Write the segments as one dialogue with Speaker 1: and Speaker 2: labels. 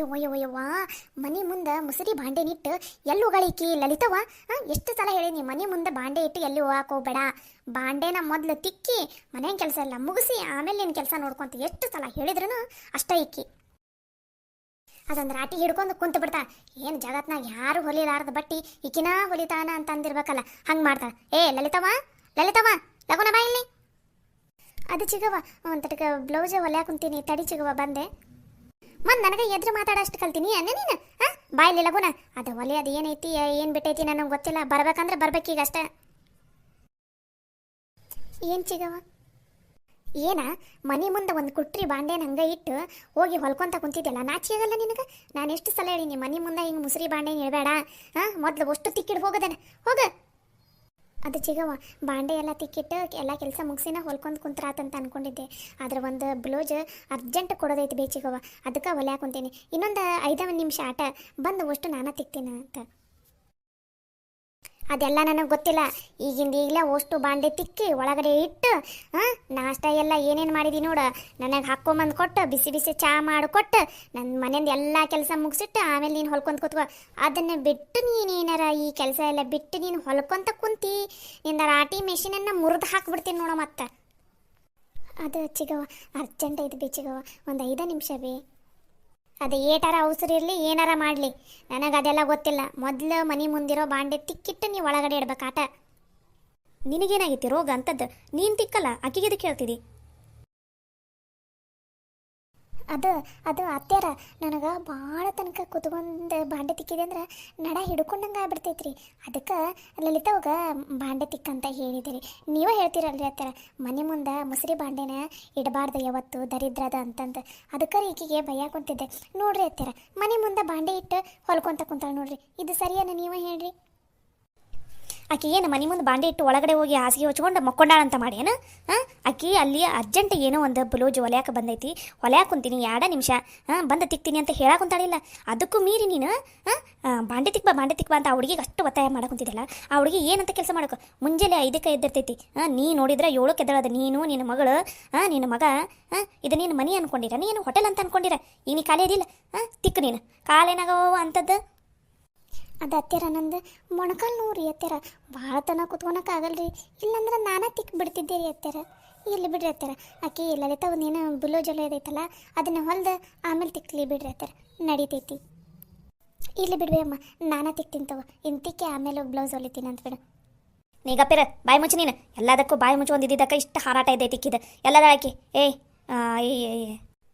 Speaker 1: ಯವ್ವ ಮನೆ ಮುಂದೆ ಮುಸುರಿ ಬಾಂಡೆ ನಿಟ್ಟು ಎಲ್ಲಿ ಹೋಗಳಿಕಿ ಲಲಿತವ. ಎಷ್ಟು ಸಲ ಹೇಳೀನಿ ಮನೆ ಮುಂದೆ ಬಾಂಡೆ ಇಟ್ಟು ಎಲ್ಲಿ ಹೋಗಕ್ಕೆ ಹೋಗ್ಬೇಡ. ಬಾಂಡೆನ ಮೊದಲು ತಿಕ್ಕಿ ಮನೆಯ ಕೆಲಸ ಎಲ್ಲ ಮುಗಿಸಿ ಆಮೇಲೆ ನಿನ್ನ ಕೆಲಸ ನೋಡ್ಕೊಂತ ಎಷ್ಟು ಸಲ ಹೇಳಿದ್ರು ಅಷ್ಟ ಇಕ್ಕಿ ಅದೊಂದು ರಾಟಿ ಹಿಡ್ಕೊಂಡು ಕುಂತು ಬಿಡ್ತಾ. ಏನು ಜಗತ್ನಾಗ ಯಾರು ಹೊಲಿಲಾರ್ದ ಬಟ್ಟಿ ಈಕಿನ ಹೊಲಿತಾನ ಅಂತ ಅಂದಿರ್ಬೇಕಲ್ಲ, ಹಂಗೆ ಮಾಡ್ತಾಳೆ. ಲಲಿತವ ಲಲಿತವ ಲಗುನ ಬಾ ಇಲ್ಲಿ. ಅದು ಚಿಗವ ಒಂತಟಕ ಬ್ಲೌಸ್ ಹೊಲ್ಯಾಕ ಕುಂತೀನಿ, ತಡಿ ಚಿಗವ ಬಂದೆ. ನನಗೆ ಎದ್ರು ಮಾತಾಡೋಷ್ಟು ಕಲ್ತೀನಿ ಅನ್ನೆ ನೀನು. ಬಾಯಲ್ಲಿ ಲಗುನ ಅದು ಒಲೆ ಅದು ಏನೈತಿ ಏನು ಬಿಟ್ಟೈತಿ ನನಗೆ ಗೊತ್ತಿಲ್ಲ. ಬರ್ಬೇಕಂದ್ರೆ ಬರ್ಬೇಕೀಗ ಅಷ್ಟೇ. ಏನು ಚಿಗವ ಏನ ಮನೆ ಮುಂದೆ ಒಂದು ಕುಟ್ರಿ ಬಾಂಡೆನ ಹಂಗೆ ಇಟ್ಟು ಹೋಗಿ ಹೊಲ್ಕೊಂತ ಕುಂತಿದ್ಯಲ್ಲ, ನಾಚಿಯಾಗಲ್ಲ ನಿನಗೆ? ನಾನು ಎಷ್ಟು ಸಲ ಹೇಳೀನಿ ಮನೆ ಮುಂದೆ ಹಿಂಗೆ ಮುಸುರಿ ಬಾಂಡೆ ಇಡಬೇಡ, ಮೊದಲು ಅಷ್ಟು ತಿಕ್ಕಿಡು ಹೋಗದನ ಹೋಗ. ಅದು ಚಿಗವ ಬಾಂಡೆ ಎಲ್ಲ ತಿಕ್ಕಿಟ್ಟು ಎಲ್ಲ ಕೆಲಸ ಮುಗಿಸಿನ ಹೊಲ್ಕೊಂಡು ಕುಂತ್ರಾತಂತ ಅನ್ಕೊಂಡಿದ್ದೆ. ಆದ್ರೆ ಒಂದು ಬ್ಲೌಸ್ ಅರ್ಜೆಂಟ್ ಕೊಡೋದೈತಿ ಬೇ ಚಿಗವ, ಅದಕ್ಕೆ ಹೊಲ್ಯಾಕ ಕುಂತೀನಿ. ಇನ್ನೊಂದು 5 ನಿಮಿಷ ಆಟ ಬಂದು ಅಷ್ಟು ನಾನು ತಿಕ್ತೀನಿ ಅಂತ. ಅದೆಲ್ಲ ನನಗೆ ಗೊತ್ತಿಲ್ಲ. ಈಗಲೇ ಅಷ್ಟು ಬಾಂಡೆ ತಿಕ್ಕಿ ಒಳಗಡೆ ಇಟ್ಟು ನಾಷ್ಟ ಎಲ್ಲ ಏನೇನು ಮಾಡಿದಿ ನೋಡು, ನನಗೆ ಹಾಕ್ಕೊಂಬಂದು ಕೊಟ್ಟು ಬಿಸಿ ಬಿಸಿ ಚಹಾ ಮಾಡಿಕೊಟ್ಟು ನನ್ನ ಮನೆಯಿಂದ ಎಲ್ಲ ಕೆಲಸ ಮುಗಿಸಿಟ್ಟು ಆಮೇಲೆ ನೀನು ಹೊಲ್ಕೊಂತ ಕೂತ್ಕೋ. ಅದನ್ನು ಬಿಟ್ಟು ನೀನೇನಾರ ಈ ಕೆಲಸ ಎಲ್ಲ ಬಿಟ್ಟು ನೀನು ಹೊಲ್ಕೊಂತ ಕುಂತಿ ನಿಂದ ರಾಟಿ ಮೆಷಿನನ್ನು ಮುರಿದು ಹಾಕ್ಬಿಡ್ತೀನಿ ನೋಡೋ. ಮತ್ತೆ ಅದು ಚಿಗವ ಅರ್ಜೆಂಟ್ ಐತೆ ಬಿ ಚಿಗವ, ಒಂದು 5 ನಿಮಿಷ ಬಿ. ಅದು ಏಟಾರ ಅವಸರ ಇರಲಿ ಏನಾರ ಮಾಡಲಿ ನನಗೆ ಅದೆಲ್ಲ ಗೊತ್ತಿಲ್ಲ. ಮೊದಲು ಮನೆ ಮುಂದಿರೋ ಬಾಂಡೆ ತಿಕ್ಕಿಟ್ಟು ನೀವು ಒಳಗಡೆ ಇಡ್ಬೇಕಾಟ. ನಿನಗೇನಾಗೈತಿ ರೋಗ ಅಂತದ್ದು? ನೀನು ತಿಕ್ಕಲ್ಲ, ಆಕಿಗೆ ಅದಕ್ಕೆ ಹೇಳ್ತಿದ್ದಿ. ಅದು ಅದು ಅತ್ಯಾರ ನನಗೆ ಭಾಳ ತನಕ ಕುತ್ಕೊಂಡು ಬಾಂಡೆ ತಿಕ್ಕಿದೆ ಅಂದ್ರೆ ನಡ ಹಿಡ್ಕೊಂಡಂಗೆ ಆಗ್ಬಿಡ್ತೈತ್ರಿ. ಅದಕ್ಕೆ ಲಲಿತವಾಗ ಬಾಂಡೆ ತಿಕ್ಕಂತ ಹೇಳಿದಿರಿ. ನೀವೇ ಹೇಳ್ತೀರಲ್ರಿ ಅತ್ಯಾರ ಮನೆ ಮುಂದೆ ಮುಸುರಿ ಬಾಂಡೆನ ಇಡಬಾರ್ದು ಯಾವತ್ತು ದರಿದ್ರದ ಅಂತಂದು. ಅದಕ್ಕೆ ಈಕಿಗೆ ಭಯ ಕುಂತಿದ್ದೆ ನೋಡ್ರಿ ಅತ್ಯಾರ. ಮನೆ ಮುಂದೆ ಬಾಂಡೆ ಇಟ್ಟು ಹೊಲ್ಕೊಂತ ಕುಂತಾಳೆ ನೋಡ್ರಿ, ಇದು ಸರಿಯನ್ನ ನೀವೇ ಹೇಳ್ರಿ. ಆಕಿ ಏನು ಮನೆ ಮುಂದೆ ಬಾಂಡೆ ಇಟ್ಟು ಒಳಗಡೆ ಹೋಗಿ ಹಾಸಿಗೆ ಹೊಚ್ಕೊಂಡು ಮಕ್ಕೊಂಡಾಳಂತ ಮಾಡಿ ಏನು? ಆಕಿ ಅಲ್ಲಿ ಅರ್ಜೆಂಟ್ ಏನೋ ಒಂದು ಬ್ಲೌಸ್ ಹೊಲ್ಯಾಕ ಬಂದೈತಿ, ಹೊಲ್ಯಾಕ ಕುಂತೀನಿ 2 ನಿಮಿಷ ಬಂದು ತಿಕ್ತೀನಿ ಅಂತ ಹೇಳಾಕುಂತಾಳಿಲ್ಲ. ಅದಕ್ಕೂ ಮೀರಿ ನೀನು ಬಾಂಡೆ ತಿಕ್ಬಾ ಅಂತ ಆ ಹುಡುಗಿಗೆ ಅಷ್ಟು ಒತ್ತಾಯ ಮಾಡಕುಂತಿದ್ದಲ್ಲ. ಆ ಹುಡುಗಿ ಏನಂತ ಕೆಲಸ ಮಾಡೋಕೆ ಮುಂಜಾನೆ 5ಕ್ಕೆ ಎದ್ದಿರ್ತೈತಿ. ನೀ ನೋಡಿದ್ರೆ 7ಕ್ಕೆ ಎದ್ದಳದ. ನೀನು ನಿನ್ನ ಮಗಳು ನಿನ್ನ ಮಗ ಇದು ನೀನು ಮನೆ ಅನ್ಕೊಂಡಿರ, ನೀನು ಹೋಟೆಲ್ ಅಂತ ಅನ್ಕೊಂಡಿರ. ಈಗ ನೀ ಖಾಲಿ ಅದಿಲ್ಲ, ತಿಕ್ಕ ನೀನು ಕಾಲೇನಾಗವ ಅಂಥದ್ದು. ಅದು ಅತ್ಯಾರ ನಂದು ಮೊಣಕಾಲು ನೋಡ್ರಿ ಅತ್ಯಾರ, ಭಾಳ ತನ ಕುತ್ಕೊಳಕ್ಕಾಗಲ್ರಿ. ಇಲ್ಲಾಂದ್ರೆ ನಾನೇ ತಿಕ್ ಬಿಡ್ತಿದ್ದೆ ರೀ ಅತ್ಯಾರ. ಇಲ್ಲಿ ಬಿಡ್ರಿ ಅತ್ಯಾರ, ಆಕೆ ಲಲಿತ ಒಂದೇನು ಬ್ಲೌಸ್ ಎಲ್ಲ ಇದೈತಲ್ಲ ಅದನ್ನು ಹೊಲ್ದು ಆಮೇಲೆ ತಿಕ್ಲಿ ಬಿಡ್ರಿ ಅತ್ಯಾರ, ನಡೀತೈತಿ. ಇಲ್ಲಿ ಬಿಡ್ರಿ ಅಮ್ಮ, ನಾನೇ ತಿಕ್ತೀನಿ ತಗೋ, ಇನ್ನು ತಿಕ್ಕಿ ಆಮೇಲೆ ಬ್ಲೌಸ್ ಹೊಲಿತೀನಿ ಅಂತ ಬಿಡು. ನೀಗಪ್ಪಿರ ಬಾಯಿ ಮುಚ್ಚಿ ನೀನು. ಎಲ್ಲದಕ್ಕೂ ಬಾಯಿ ಮುಚ್ಚಿ ಒಂದಿದ್ದಕ್ಕೆ ಇಷ್ಟು ಹಾರಾಟ ಇದೆ ತಿಕ್ಕಿದ ಎಲ್ಲದ ಆಕಿ.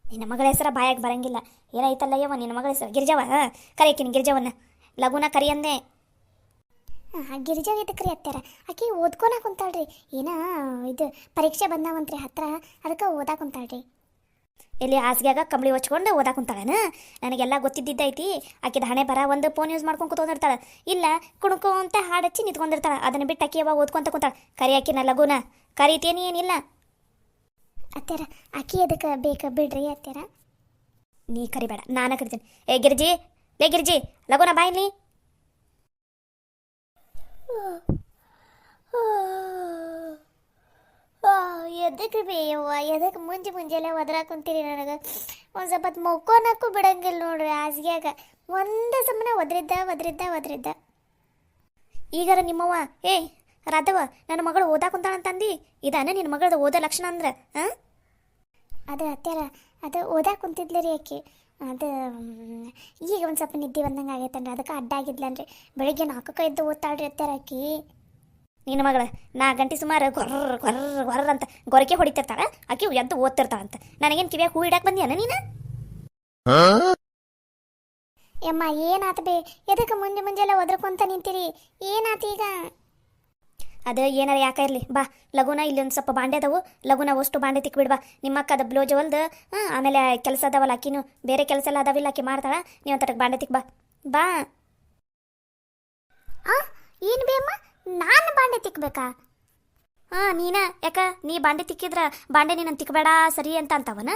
Speaker 1: ನಿನ್ನ ಮಗಳ ಹೆಸರ ಬಾಯಾಗ ಬರಂಗಿಲ್ಲ. ಏನಾಯ್ತಲ್ಲ ಯವ್ವ ನಿನ್ನ ಮಗಳ ಹೆಸರು ಗಿರಿಜವ. ಕರೆಯಕಿನಿ ಗಿರಿಜವನ್ನ ಲಗುನ ಕರಿ ಅಂದೆ. ಗಿರಿಜಾವ ಇದಕ್ಕೆ ರೀ ಅತ್ಯಾರ, ಆಕೆ ಓದ್ಕೊಳಕ್ ಕುಂತಾಳ್ರಿ. ಏನ ಇದು ಪರೀಕ್ಷೆ ಬಂದಾವಂತ್ರಿ ಹತ್ರ, ಅದಕ್ಕೆ ಓದಾಕ್ ಕುಂತಾಳ್ರಿ. ಎಲ್ಲಿ ಹಾಸಿಗೆಯಾಗ ಕಂಬಳಿ ಹೊಚ್ಕೊಂಡು ಓದಾಕ್ ಕುಂತಾಳನ? ನನಗೆಲ್ಲ ಗೊತ್ತಿದ್ದೈತಿ. ಆಕಿದ ಹಣೆ ಬರ ಒಂದು ಫೋನ್ ಯೂಸ್ ಮಾಡ್ಕೊಂಡು ಕೂತ್ಕೊಂಡಿರ್ತಾಳೆ, ಇಲ್ಲ ಕುಣ್ಕೊ ಅಂತ ಹಾಡಚ್ಚಿ ನಿಂತ್ಕೊಂಡಿರ್ತಾಳೆ. ಅದನ್ನು ಬಿಟ್ಟು ಆಕಿ ಯಾವಾಗ ಓದ್ಕೊಂತ ಕುಂತಾಳೆ. ಕರಿ ಆಕಿನ ಲಗುನ ಕರಿತೇನಿ ಏನಿಲ್ಲ ಅತ್ಯಾರ. ಆಕಿ ಅದಕ್ಕೆ ಬೇಕಾ ಬಿಡ್ರಿ ಅತ್ಯಾರ. ನೀ ಕರಿಬೇಡ, ನಾನು ಕರಿತೀನಿ. ಗಿರ್ಜಿ ಗಿರ್ಜಿ ಲಗುನ ಬಾಯಿಲಿ. ಎದಕ್ಕೆ ಬೇಯವ್ವ, ಎದಕ್ಕೆ ಮುಂಜೆಲ್ಲ ಒದ್ರಾಕ ಕುಂತೀರಿ? ನನಗೆ ಒಂದು ಸ್ವಲ್ಪ ಮಕ್ಕೋನಕ್ಕೂ ಬಿಡಂಗಿಲ್ಲ ನೋಡ್ರಿ ಹಾಸಿಗೆಯಾಗ. ಒಂದು ಸುಮ್ಮನೆ ಒದ್ರಿದ್ದ. ಈಗಾರ ನಿಮ್ಮವ್ವ ರಾಧವ ನನ್ನ ಮಗಳು ಓದಾಕ ಕುಂತಾಳಂತಂದು ಇದಾನ ನಿನ್ನ ಮಗಳದ ಓದೋ ಲಕ್ಷಣ ಅಂದ್ರೆ? ಅದು ಅತ್ಯಾರ ಅದು ಓದಾಕ ಕುಂತಿದ್ಲ ರೀ ಆಕೆ. ಅದು ಈಗ ಒಂದು ಸ್ವಲ್ಪ ನಿದ್ದೆ ಬಂದಂಗೆ ಆಗೈತನ್ರಿ, ಅದಕ್ಕೆ ಅಡ್ಡಾಗಿದ್ಲನ್ರಿ. ಬೆಳಿಗ್ಗೆ 4ಕ್ಕೆ ಎದ್ದು ಓದ್ತಾಳ್ರಿ ಅತ್ಯಾರ ಆಕಿ. ನಿನ್ನ ಮಗಳ 4 ಗಂಟೆ ಸುಮಾರು ಗೊರ್ರ ಅಂತ ಗೊರಕೆ ಹೊಡಿತಿರ್ತಾಳ ಆಕಿ, ಎದ್ದು ಓದ್ತಿರ್ತಾಳಂತ. ನನಗೇನು ಕಿವಿಯಾಗ ಹೂ ಇಡಕ್ಕೆ ಬಂದಿಯಾನ ನೀನು? ಯಮ್ಮ ಏನಾತ ಬೇ, ಎದಕ್ಕೆ ಮುಂಜೆಲ್ಲ ಒದ್ರಕೊಂತ ನಿಂತೀರಿ? ಏನಾತ ಈಗ? ಅದು ಏನಾರ ಯಾಕೆ ಇರಲಿ ಬಾ ಲಗುನ, ಇಲ್ಲಿ ಒಂದು ಸ್ವಲ್ಪ ಬಾಂಡೆ ಅದಾವು, ಲಗುನ ಅಷ್ಟು ಬಾಂಡೆ ತಿಕ್ಬಿಡ್ಬಾ. ನಿಮ್ಮಕ್ಕ ಅದು ಬ್ಲೌಸ್ ಹೊಲ್ದು ಆಮೇಲೆ ಕೆಲಸ ಅದಾವಲ್ಲ ಆಕಿನೂ ಬೇರೆ ಕೆಲಸ ಎಲ್ಲ ಅದಾವಿಲ್ಲ, ಆಕಿ ಮಾಡ್ತಾಳ. ನೀವು ತಟಕ್ಕೆ ಬಾಂಡೆ ತಿಕ್ಬಾ ಬಾ. ಏನು ಬೇ ಅಮ್ಮ, ನಾನು ಬಾಂಡೆ ತಿಕ್ಬೇಕಾ? ನೀನ ಯಾಕ ನೀ ಬಾಂಡೆ ತಿಕ್ಕಿದ್ರ ಬಾಂಡೆ ನೀನು ತಿಕ್ಕಬೇಡ ಸರಿ ಅಂತ ಅಂತವನ?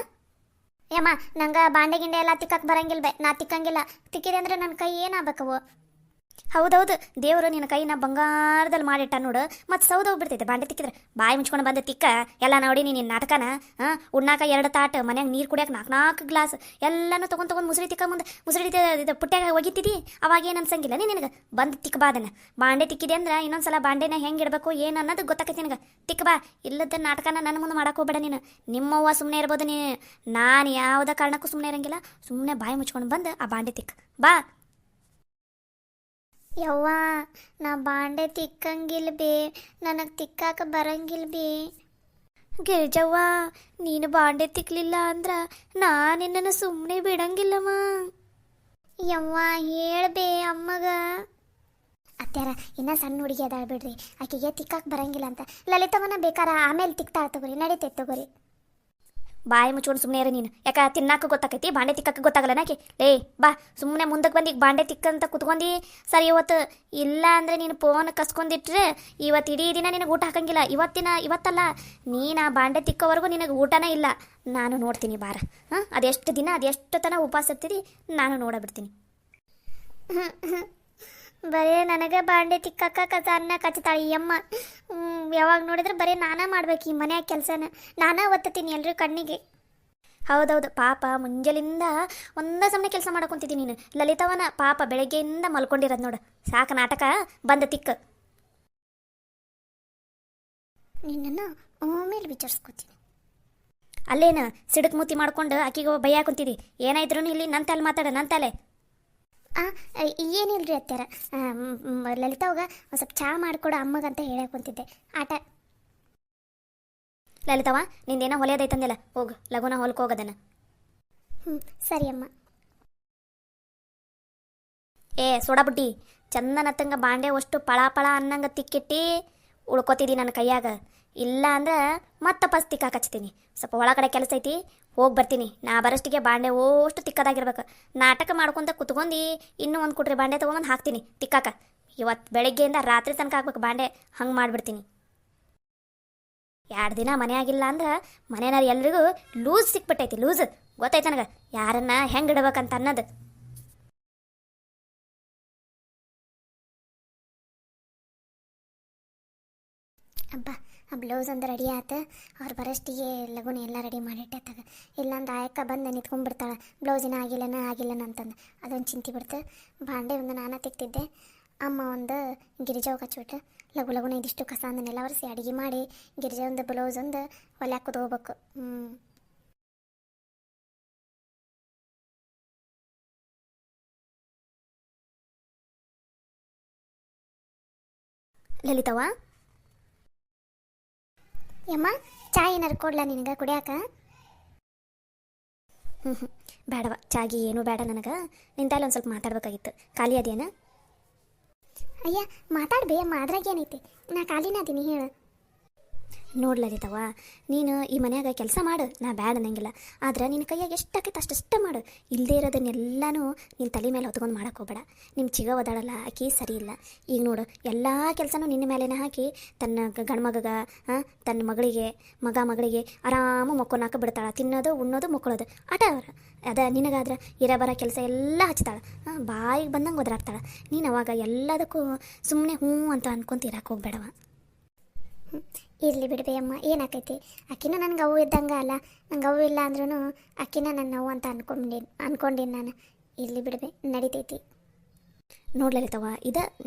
Speaker 1: ಏಮ್ಮ ನಂಗೆ ಬಾಂಡೆ ಗಿಂಡೆ ಎಲ್ಲ ತಿಕ್ಕಕ್ಕೆ ಬರಂಗಿಲ್ಲ ಬೇ, ನಾ ತಿಕ್ಕಂಗಿಲ್ಲ. ತಿಕ್ಕಿದೆ ಅಂದ್ರೆ ನನ್ನ ಕೈ ಏನಾಗಬೇಕವು?
Speaker 2: ಹೌದೌದು, ದೇವರು ನಿನ್ನ ಕೈನ ಬಂಗಾರದಲ್ಲಿ ಮಾಡಿಟ್ಟ ನೋಡು. ಮತ್ತು ಸೌದೋಗ್ಬಿಡ್ತೈತೆ ಬಾಂಡೆ ತಿಕ್ಕಿದ್ರೆ. ಬಾಯಿ ಮುಚ್ಕೊಂಡು ಬಂದ ತಿಕ್ಕ ಎಲ್ಲ ನೋಡಿ ನಿನ್ನ ನಾಟಕನ. ಉಣ್ಣಾಕ 2 ತಾಟು, ಮನ್ಯಾಗ ನೀರು ಕುಡಿಯೋಕೆ 4 ಗ್ಲಾಸ್ ಎಲ್ಲನೂ ತೊಗೊಂಡು ಮುಸುರಿ ತಿಕ್ಕ ಮುಂದೆ ಮುಸುರಿ ಇದು ಪುಟ್ಟ್ಯಾಗ ಒಗಿತಿದ್ದಿ. ಅವಾಗ ಏನು ಅನ್ಸಂಗಿಲ್ಲ ನಿನಗೆ. ಬಂದು ತಿಕ್ಕ ಬಾ ಅದನ್ನು. ಬಾಂಡೆ ತಿಕ್ಕಿದೆ ಅಂದ್ರೆ ಇನ್ನೊಂದ್ಸಲ ಬಾಂಡೆನ ಹೆಂಗೆ ಇಡಬೇಕು ಏನು ಅನ್ನೋದು ಗೊತ್ತಾಕೈತಿ ನಿನಗೆ. ತಿಕ್ಕ ಬಾ. ಇಲ್ಲದ ನಾಟಕನ ನನ್ನ ಮುಂದೆ ಮಾಡಕ್ಕೆ ಹೋಗ್ಬೇಡ ನೀನು. ನಿಮ್ಮವ್ವ ಸುಮ್ಮನೆ ಇರ್ಬೋದು, ನಾನು ಯಾವುದೇ ಕಾರಣಕ್ಕೂ ಸುಮ್ಮನೆ ಇರಂಗಿಲ್ಲ. ಸುಮ್ಮನೆ ಬಾಯಿ ಮುಚ್ಕೊಂಡು ಬಂದು ಆ ಬಾಂಡೆ ತಿಕ್ಕ ಬಾ.
Speaker 1: ಯವ್ವ, ನಾ ಬಾಂಡೆ ತಿಕ್ಕಂಗಿಲ್ಲ ಬೇ, ನನಗೆ ತಿಕ್ಕಾಕ ಬರಂಗಿಲ್ಲ ಬೇ.
Speaker 2: ಗಿರಿಜವ್ವ, ನೀನು ಬಾಂಡೆ ತಿಕ್ಲಿಲ್ಲ ಅಂದ್ರ ನಾನಿನ್ನನ್ನು ಸುಮ್ಮನೆ ಬಿಡಂಗಿಲ್ಲಮ್ಮ.
Speaker 1: ಯವ್ವ ಹೇಳ್ಬೇ ಅಮ್ಮಗ. ಅತ್ಯಾರ ಇನ್ನ ಸಣ್ಣ ಹುಡುಗಿ ಅದಾಳ ಬಿಡ್ರಿ, ಆಕೆಗೆ ತಿಕ್ಕಾಕ ಬರಂಗಿಲ್ಲ ಅಂತ. ಲಲಿತವನ ಬೇಕಾರ ಆಮೇಲೆ ತಿಕ್ತಾಳ ತಗೋರಿ, ನಡೀತೈತೆ ತಗೋರಿ.
Speaker 2: ಬಾಯಿ ಮುಚ್ಕೊಂಡು ಸುಮ್ಮನೆ ಇರು ನೀನು. ಯಾಕ ತಿನ್ನಾಕ ಗೊತ್ತಾಕೈತಿ, ಬಾಂಡೆ ತಿಕ್ಕಕ್ಕೆ ಗೊತ್ತಾಗಲ್ಲ ನಾಕೆ. ಲೇ ಬಾ, ಸುಮ್ಮನೆ ಮುಂದಕ್ಕೆ ಬಂದು ಈಗ ಬಾಂಡೆ ತಿಕ್ಕಂತ ಕುತ್ಕೊಂಡಿ. ಸರಿ ಇವತ್ತು ಇಲ್ಲ ಅಂದರೆ ನೀನು ಫೋನ್ ಕಸ್ಕೊಂಡಿಟ್ರೆ ಇವತ್ತು ಇಡೀ ದಿನ ನಿನಗೆ ಊಟ ಹಾಕಂಗಿಲ್ಲ. ಇವತ್ತಲ್ಲ, ನೀನು ಆ ಬಾಂಡೆ ತಿಕ್ಕೋವರೆಗೂ ನಿನಗೆ ಊಟನೇ ಇಲ್ಲ. ನಾನು ನೋಡ್ತೀನಿ ಬಾರ. ಅದೆಷ್ಟು ದಿನ ಅದೆಷ್ಟು ತನ ಉಪವಾಸ ಇರ್ತೀರಿ ನಾನು ನೋಡಬಿಡ್ತೀನಿ.
Speaker 1: ಬರೇ ನನಗೆ ಬಾಂಡೆ ತಿಕ್ಕಕ್ಕ ಕಸಾನ ಕಚ್ತಾಳೆ ಈ ಅಮ್ಮ. ಯಾವಾಗ ನೋಡಿದ್ರೆ ಬರೀ ನಾನೇ ಮಾಡ್ಬೇಕು ಈ ಮನೆಯ ಕೆಲಸನ. ನಾನೇ ಒತ್ತತೀನಿ ಎಲ್ರ ಕಣ್ಣಿಗೆ.
Speaker 2: ಹೌದೌದು, ಪಾಪ ಮುಂಜಾನಿಂದ ಒಂದೇ ಸಮನೆ ಕೆಲಸ ಮಾಡ್ಕೊಂತಿದ್ದೀನಿ ನೀನು. ಲಲಿತವನ ಪಾಪ ಬೆಳಗ್ಗೆಯಿಂದ ಮಲ್ಕೊಂಡಿರೋದು ನೋಡು. ಸಾಕು ನಾಟಕ, ಬಂದ ತಿಕ್ಕ.
Speaker 1: ನಿನ್ನನ್ನು ಆಮೇಲೆ ವಿಚಾರಿಸ್ಕೊತೀನಿ.
Speaker 2: ಅಲ್ಲೇನು ಸಿಡಕ್ ಮೂತಿ ಮಾಡ್ಕೊಂಡು ಆಕಿಗೆ ಭಯ ಕುಂತಿದ್ದಿ. ಏನಾಯ್ತು ಇಲ್ಲಿ ನನ್ನ ತಲೆ ಮಾತಾಡ, ನನ್ನ ತಲೆ.
Speaker 1: ಏನಿಲ್ರಿ ಅತ್ಯಾರ, ಲಲಿತಾವಾಗ ಒಂದು ಸ್ವಲ್ಪ ಚಹಾ ಮಾಡಿಕೊಡು ಅಮ್ಮಗಂತ ಹೇಳಕ್ ಕುಂತಿದ್ದೆ. ಆಟ
Speaker 2: ಲಲಿತವ, ನಿಂದೇನೋ ಹೊಲಿಯೋದೈತಂದಿಲ್ಲ, ಹೋಗು ಲಗುನ ಹೊಲ್ಕೆ ಹೋಗೋದನ್ನ.
Speaker 1: ಸರಿ ಅಮ್ಮ.
Speaker 2: ಸೋಡಾಬುಡ್ಡಿ, ಚಂದನತ್ತಂಗ ಬಾಂಡೆ ಅಷ್ಟು ಪಳ ಅನ್ನಂಗೆ ತಿಕ್ಕಿಟ್ಟಿ ಉಳ್ಕೊತಿದ್ದಿ ನನ್ನ ಕೈಯಾಗ. ಇಲ್ಲ ಅಂದ್ರೆ ಮತ್ತೆ ಪಸ್ ತಿಕ್ಕಾಕ ಹಚ್ತೀನಿ. ಸ್ವಲ್ಪ ಒಳಗಡೆ ಕೆಲಸ ಐತಿ, ಹೋಗಿ ಬರ್ತೀನಿ. ನಾ ಬರೋಷ್ಟಿಗೆ ಬಾಂಡೆ ಓಷ್ಟು ತಿಕ್ಕದಾಗಿರ್ಬೇಕು. ನಾಟಕ ಮಾಡ್ಕೊಂತ ಕುತ್ಕೊಂಡು ಇನ್ನೂ ಒಂದು ಕುಟ್ರಿ ಬಾಂಡೆ ತೊಗೊಂಬಂದು ಹಾಕ್ತೀನಿ ತಿಕ್ಕಾಕ. ಇವತ್ತು ಬೆಳಗ್ಗೆಯಿಂದ ರಾತ್ರಿ ತನಕ ಹಾಕ್ಬೇಕು ಬಾಂಡೆ. ಹಂಗೆ ಮಾಡಿಬಿಡ್ತೀನಿ. 2 ದಿನ ಮನೆಯಾಗಿಲ್ಲ ಅಂದ್ರೆ ಮನೆಯವ್ರು ಎಲ್ರಿಗೂ ಲೂಸ್ ಸಿಕ್ಬಿಟ್ಟೈತಿ. ಲೂಸ್ ಗೊತ್ತೈತೆ ನನಗೆ, ಯಾರನ್ನ ಹೆಂಗೆ ಇಡ್ಬೇಕಂತ ಅನ್ನೋದು.
Speaker 1: ಅಬ್ಬ, ಆ ಬ್ಲೌಸ್ ಅಂದ್ರೆ ರೆಡಿ ಆತ. ಅವ್ರು ಬರೋಷ್ಟಿಗೆ ಲಗುನ ಎಲ್ಲ ರೆಡಿ ಮಾಡಿಟ್ಟೆತ್ತಾಗ. ಇಲ್ಲಾಂದ್ರೆ ಆಯಕ್ಕ ಬಂದು ನಿಂತ್ಕೊಂಡ್ಬಿಡ್ತಾಳೆ, ಬ್ಲೌಸಿನ ಆಗಿಲ್ಲನ ಅಂತಂದು. ಅದೊಂದು ಚಿಂತೆ ಬಿಡ್ತು. ಬಾಂಡೆ ಒಂದು ನಾನು ತೆಗ್ತಿದ್ದೆ, ಅಮ್ಮ ಒಂದು ಗಿರಿಜಾವ್ ಹಚ್ಬಿಟ್ಟು ಲಗುನ ಇದಿಷ್ಟು ಕಸ ಅಂದನ್ನೆಲ್ಲ ಒರೆಸಿ ಅಡುಗೆ ಮಾಡಿ ಗಿರಿಜಾ ಒಂದು ಬ್ಲೌಸ್ ಒಂದು ಹೊಲೆ ಹಾಕೋದು ಹೋಗ್ಬೇಕು.
Speaker 2: ಲಲಿತವ,
Speaker 1: ಯಮ್ಮ ಚಾ ಏನಾರು ಕೊಡ್ಲಾ ನಿನಗೆ ಕುಡಿಯಾಕ?
Speaker 2: ಬೇಡವ, ಚಾಗಿ ಏನೂ ಬೇಡ ನನಗೆ. ನಿಂತಲ್ಲಿ ಒಂದು ಸ್ವಲ್ಪ ಮಾತಾಡ್ಬೇಕಾಗಿತ್ತು. ಖಾಲಿ ಅದೇನ?
Speaker 1: ಅಯ್ಯ ಮಾತಾಡ್ಬೇ ಅಮ್ಮ, ಅದ್ರಾಗ ಏನೈತಿ, ನಾ ಖಾಲಿನ ಅದೀನಿ, ಹೇಳು.
Speaker 2: ನೋಡ್ಲರಿತವ, ನೀನು ಈ ಮನ್ಯಾಗ ಕೆಲಸ ಮಾಡು, ನಾ ಬ್ಯಾಡ ಅನ್ನಂಗಿಲ್ಲ. ಆದ್ರೆ ನಿನ್ನ ಕೈಯಾಗ ಎಷ್ಟಾಕೈತೆ ಅಷ್ಟೇ ಮಾಡು. ಇಲ್ಲದೇ ಇರೋದನ್ನೆಲ್ಲನೂ ನಿನ್ನ ತಲೆ ಮೇಲೆ ಹೊತ್ಕೊಂಡು ಮಾಡಕ್ಕೆ ಹೋಗ್ಬೇಡ. ನಿಮ್ಮ ಚಿಗ ಒದಾಡಲ್ಲ, ಆಕಿ ಸರಿ ಇಲ್ಲ. ಈಗ ನೋಡು, ಎಲ್ಲ ಕೆಲಸನೂ ನಿನ್ನ ಮೇಲೇನೆ ಹಾಕಿ ತನ್ನ ಗಂಡ್ಮಗ ತನ್ನ ಮಗಳಿಗೆ ಆರಾಮ ಮಕ್ಕೊನಾಕ ಬಿಡ್ತಾಳೆ. ತಿನ್ನೋದು ಉಣ್ಣೋದು ಮಕ್ಕಳೋದು ಆಟ ಅವ್ರು. ನಿನಗಾದ್ರೆ ಇರಬರ ಕೆಲಸ ಎಲ್ಲ ಹಚ್ತಾಳೆ. ಬಾಯಿಗೆ ಬಂದಂಗೆ ಒದರಾಡ್ತಾಳೆ. ನೀನು ಅವಾಗ ಎಲ್ಲದಕ್ಕೂ ಸುಮ್ಮನೆ ಹ್ಞೂ ಅಂತ ಅನ್ಕೊಂತ ಇರಕ್ಕೆ ಹೋಗ್ಬೇಡವ.
Speaker 1: ಇರಲಿ ಬಿಡ್ಬೇ ಅಮ್ಮ, ಏನಾಕೈತಿ. ಅಕ್ಕಿನ ನನಗೆ ಅವು ಇದ್ದಂಗೆ ಅಲ್ಲ. ನಂಗೆ ಅವು ಇಲ್ಲ ಅಂದ್ರೂ ಅಕ್ಕಿನ ನನ್ನ ಅವು ಅಂತ ಅನ್ಕೊಂಡಿನಿ ನಾನು. ಇರಲಿ ಬಿಡ್ಬೇ, ನಡಿತೈತಿ.
Speaker 2: ನೋಡ್ಲಲಿತವ,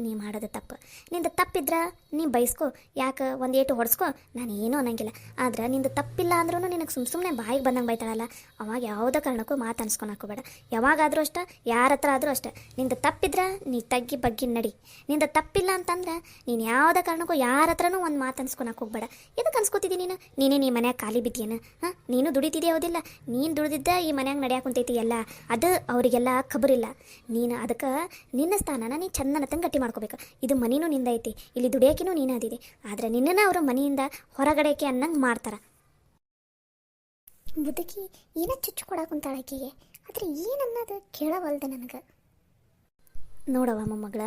Speaker 2: ನೀ ಮಾಡೋದು ತಪ್ಪು. ನಿಂದು ತಪ್ಪಿದ್ರೆ ನೀ ಬೈಸ್ಕೊ, ಯಾಕೆ ಒಂದು ಏಟು ಹೊಡ್ಸ್ಕೊ, ನಾನು ಏನೂ ಅನ್ನಂಗಿಲ್ಲ. ಆದ್ರೆ ನಿಂದು ತಪ್ಪಿಲ್ಲ ಅಂದ್ರೂ ನಿನಗೆ ಸುಮ್ಮನೆ ಬಾಯಿಗೆ ಬಂದಂಗೆ ಬೈತಾಳಲ್ಲ, ಅವಾಗ ಯಾವುದೇ ಕಾರಣಕ್ಕೂ ಮಾತು ಅನ್ಸ್ಕೊಳಕೋಬೇಡ. ಯಾವಾಗಾದರೂ ಅಷ್ಟೇ, ಯಾರ ಹತ್ರ ಆದರೂ ಅಷ್ಟೇ. ನಿಂದು ತಪ್ಪಿದ್ರೆ ನೀ ತಗ್ಗಿ ಬಗ್ಗಿ ನಡಿ. ನಿಂದು ತಪ್ಪಿಲ್ಲ ಅಂತಂದ್ರೆ ನೀನು ಯಾವುದೇ ಕಾರಣಕ್ಕೂ ಯಾರ ಹತ್ರನೂ ಒಂದು ಮಾತು ಅನ್ಸ್ಕೊಳಕ್ಕೆ ಹೋಗ್ಬೇಡ. ಎದಕ್ಕೆ ಅನ್ಸ್ಕೊತಿದ್ದೀನಿ ನೀನೇ ನೀ ಮನ್ಯಾಗ ಖಾಲಿ ಬಿದ್ದೀಯನ? ನೀನು ದುಡಿತಿದ್ದೆ ಹೌದಿಲ್ಲ? ನೀನು ದುಡಿದಿದ್ದ ಈ ಮನ್ಯಾಗ ನಡೆಯಾಕ ಕುಂತೈತಿ ಎಲ್ಲ. ಅದು ಅವರಿಗೆಲ್ಲ ಖಬರಿಲ್ಲ. ನೀನು ಅದಕ್ಕೆ ನಿನ್ನ ಸ್ಥಾನನ ನೀ ಚಂದನತಂಗೆ ಗಟ್ಟಿ ಮಾಡ್ಕೋಬೇಕು. ಇದು ಮನಿನೂ ನಿಂದ ಐತಿ, ಇಲ್ಲಿ ದುಡಿಯೋಕಿನೂ ನೀನು ಅದಿದೆ. ಆದರೆ ನಿನ್ನನ್ನು ಅವರು ಮನೆಯಿಂದ ಹೊರಗಡೆಕೆ ಅನ್ನಂಗೆ ಮಾಡ್ತಾರೆ.
Speaker 1: ಮುದುಕಿ ಏನ ಚುಚ್ಚು ಕೊಡಾಕುಂತಾಳ ಆಕಿಗೆ, ಆದರೆ ಏನನ್ನೋದು ಕೇಳವಲ್ದು ನನಗೆ.
Speaker 2: ನೋಡವ ಮೊಮ್ಮಗಳ,